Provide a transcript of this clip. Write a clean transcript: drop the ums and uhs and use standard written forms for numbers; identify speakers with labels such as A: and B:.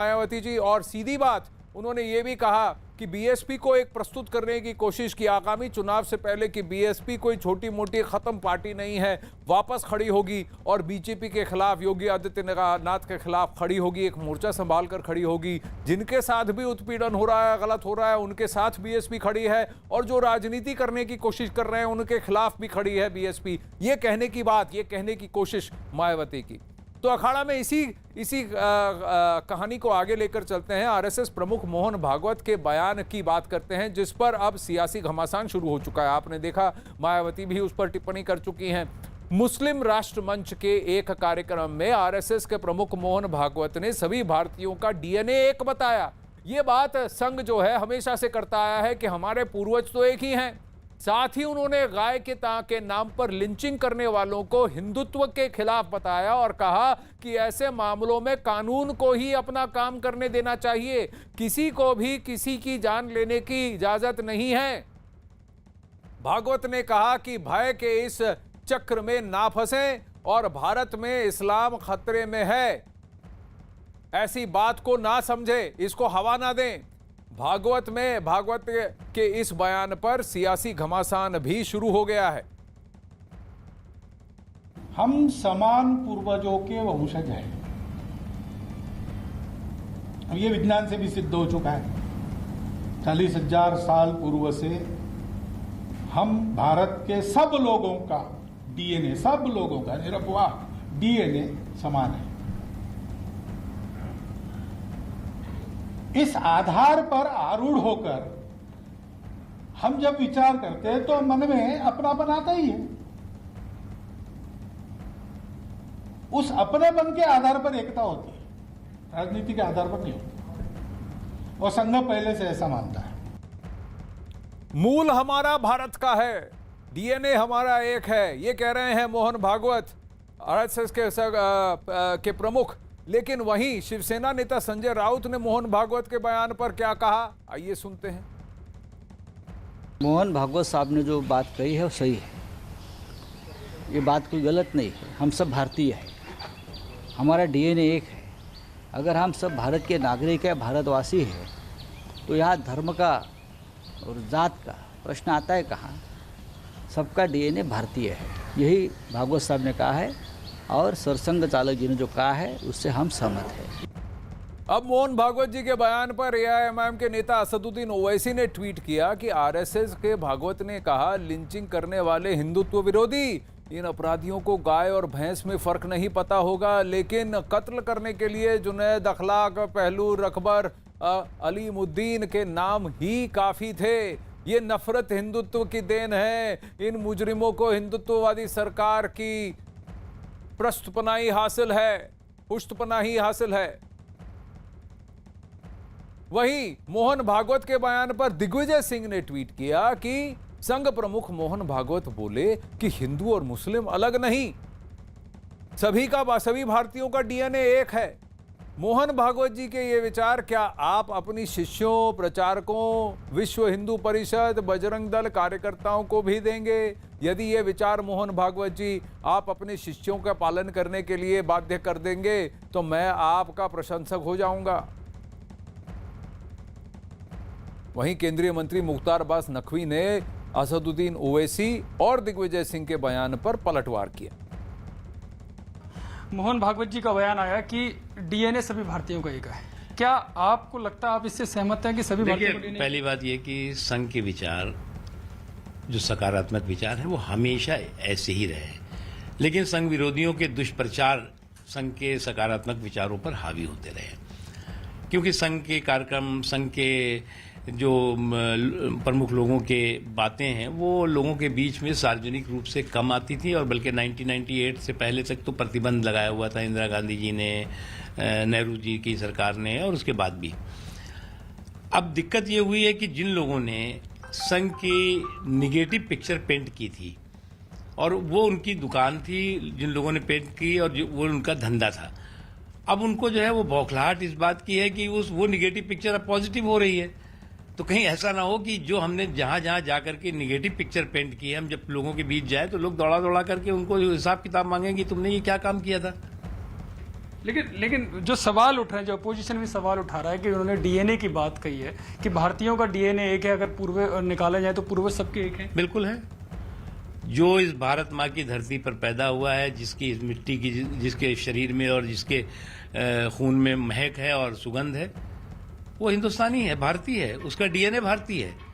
A: मायावती जी। और सीधी बात, उन्होंने ये भी कहा कि बीएसपी को एक प्रस्तुत करने की कोशिश की आगामी चुनाव से पहले कि बीएसपी कोई छोटी मोटी खत्म पार्टी नहीं है, वापस खड़ी होगी और बीजेपी के खिलाफ, योगी आदित्यनाथ के खिलाफ खड़ी होगी, एक मोर्चा संभाल कर खड़ी होगी। जिनके साथ भी उत्पीड़न हो रहा है, गलत हो रहा है, उनके साथ बीएसपी खड़ी है, और जो राजनीति करने की कोशिश कर रहे हैं उनके खिलाफ भी खड़ी है बीएसपी। ये कहने की बात, ये कहने की कोशिश मायावती की। तो अखाड़ा में इसी कहानी को आगे लेकर चलते हैं। आरएसएस प्रमुख मोहन भागवत के बयान की बात करते हैं, जिस पर अब सियासी घमासान शुरू हो चुका है। आपने देखा, मायावती भी उस पर टिप्पणी कर चुकी हैं। मुस्लिम राष्ट्र मंच के एक कार्यक्रम में आरएसएस के प्रमुख मोहन भागवत ने सभी भारतीयों का डीएनए एक बताया। ये बात संघ जो है हमेशा से करता आया है कि हमारे पूर्वज तो एक ही हैं। साथ ही उन्होंने गाय के नाम पर लिंचिंग करने वालों को हिंदुत्व के खिलाफ बताया और कहा कि ऐसे मामलों में कानून को ही अपना काम करने देना चाहिए, किसी को भी किसी की जान लेने की इजाजत नहीं है। भागवत ने कहा कि भय के इस चक्र में ना फंसें और भारत में इस्लाम खतरे में है, ऐसी बात को ना समझे, इसको हवा ना दें। भागवत के इस बयान पर सियासी घमासान भी शुरू हो गया है।
B: हम समान पूर्वजों के वंशज हैं। ये विज्ञान से भी सिद्ध हो चुका है। 40,000 साल पूर्व से हम भारत के सब लोगों का डीएनए, सब लोगों का निरपवाह डीएनए समान है। इस आधार पर आरूढ़ होकर हम जब विचार करते हैं तो मन में अपनापन आता ही है। उस अपनेपन के आधार पर एकता होती है, राजनीति के आधार पर नहीं होती। और संघ पहले से ऐसा मानता है।
A: मूल हमारा भारत का है, डीएनए हमारा एक है, ये कह रहे हैं मोहन भागवत, आरएसएस के प्रमुख। लेकिन वहीं शिवसेना नेता संजय राउत ने मोहन भागवत के बयान पर क्या कहा, आइए सुनते हैं।
C: मोहन भागवत साहब ने जो बात कही है वो सही है। ये बात कोई गलत नहीं है। हम सब भारतीय हैं, हमारा डीएनए एक है। अगर हम सब भारत के नागरिक हैं, भारतवासी हैं, तो यहाँ धर्म का और जात का प्रश्न आता है कहाँ? सबका डीएनए भारतीय है, यही भागवत साहब ने कहा है और सरसंघ चालक जी ने जो कहा है उससे हम सहमत हैं।
A: अब मोहन भागवत जी के बयान पर एआईएमआईएम के नेता असदुद्दीन ओवैसी ने ट्वीट किया कि आरएसएस के भागवत ने कहा, लिंचिंग करने वाले हिंदुत्व विरोधी, इन अपराधियों को गाय और भैंस में फर्क नहीं पता होगा, लेकिन कत्ल करने के लिए जुनैद, अखलाक, पहलू, अकबर, अलीमुद्दीन के नाम ही काफी थे। ये नफरत हिंदुत्व की देन है। इन मुजरिमों को हिंदुत्ववादी सरकार की पृष्ठपनाही हासिल है, पुष्टपनाही हासिल है। वहीं मोहन भागवत के बयान पर दिग्विजय सिंह ने ट्वीट किया कि संघ प्रमुख मोहन भागवत बोले कि हिंदू और मुस्लिम अलग नहीं, सभी भारतीयों का डीएनए एक है। मोहन भागवत जी के ये विचार क्या आप अपनी शिष्यों, प्रचारकों, विश्व हिंदू परिषद, बजरंग दल कार्यकर्ताओं को भी देंगे? यदि ये विचार मोहन भागवत जी आप अपने शिष्यों का पालन करने के लिए बाध्य कर देंगे तो मैं आपका प्रशंसक हो जाऊंगा। वहीं केंद्रीय मंत्री मुख्तार अब्बास नकवी ने असदुद्दीन ओवैसी और दिग्विजय सिंह के बयान पर पलटवार किया।
D: मोहन भागवत जी का बयान आया कि डीएनए सभी भारतीयों का एक है। क्या आपको लगता है, आप इससे सहमत हैं कि सभी भारतीयों का डीएनए?
E: पहली बात यह कि संघ के विचार, जो सकारात्मक विचार है, वो हमेशा ऐसे ही रहे, लेकिन संघ विरोधियों के दुष्प्रचार संघ के सकारात्मक विचारों पर हावी होते रहे, क्योंकि संघ के कार्यक्रम, संघ के जो प्रमुख लोगों के बातें हैं वो लोगों के बीच में सार्वजनिक रूप से कम आती थी, और बल्कि 1998 से पहले तक तो प्रतिबंध लगाया हुआ था इंदिरा गांधी जी ने, नेहरू जी की सरकार ने, और उसके बाद भी। अब दिक्कत ये हुई है कि जिन लोगों ने संघ की निगेटिव पिक्चर पेंट की थी, और वो उनकी दुकान थी, जिन लोगों ने पेंट की, और वो उनका धंधा था, अब उनको जो है वो बौखलाहट इस बात की है कि वो निगेटिव पिक्चर अब पॉजिटिव हो रही है। तो कहीं ऐसा ना हो कि जो हमने जहां जहां जाकर के निगेटिव पिक्चर पेंट की है, हम जब लोगों के बीच जाए तो लोग दौड़ा दौड़ा करके उनको हिसाब किताब मांगेंगे, तुमने ये क्या काम किया था।
D: लेकिन जो सवाल उठ रहे हैं, जो अपोजिशन भी सवाल उठा रहा है कि उन्होंने डीएनए की बात कही है कि भारतीयों का डीएनए एक है, अगर पूर्व निकाला जाए तो पूर्वज सबके एक हैं।
E: बिल्कुल है। जो इस भारत माँ की धरती पर पैदा हुआ है, जिसकी इस मिट्टी की, जिसके शरीर में और जिसके खून में महक है और सुगंध है, वो हिंदुस्तानी है, भारतीय है, उसका डीएनए भारतीय है।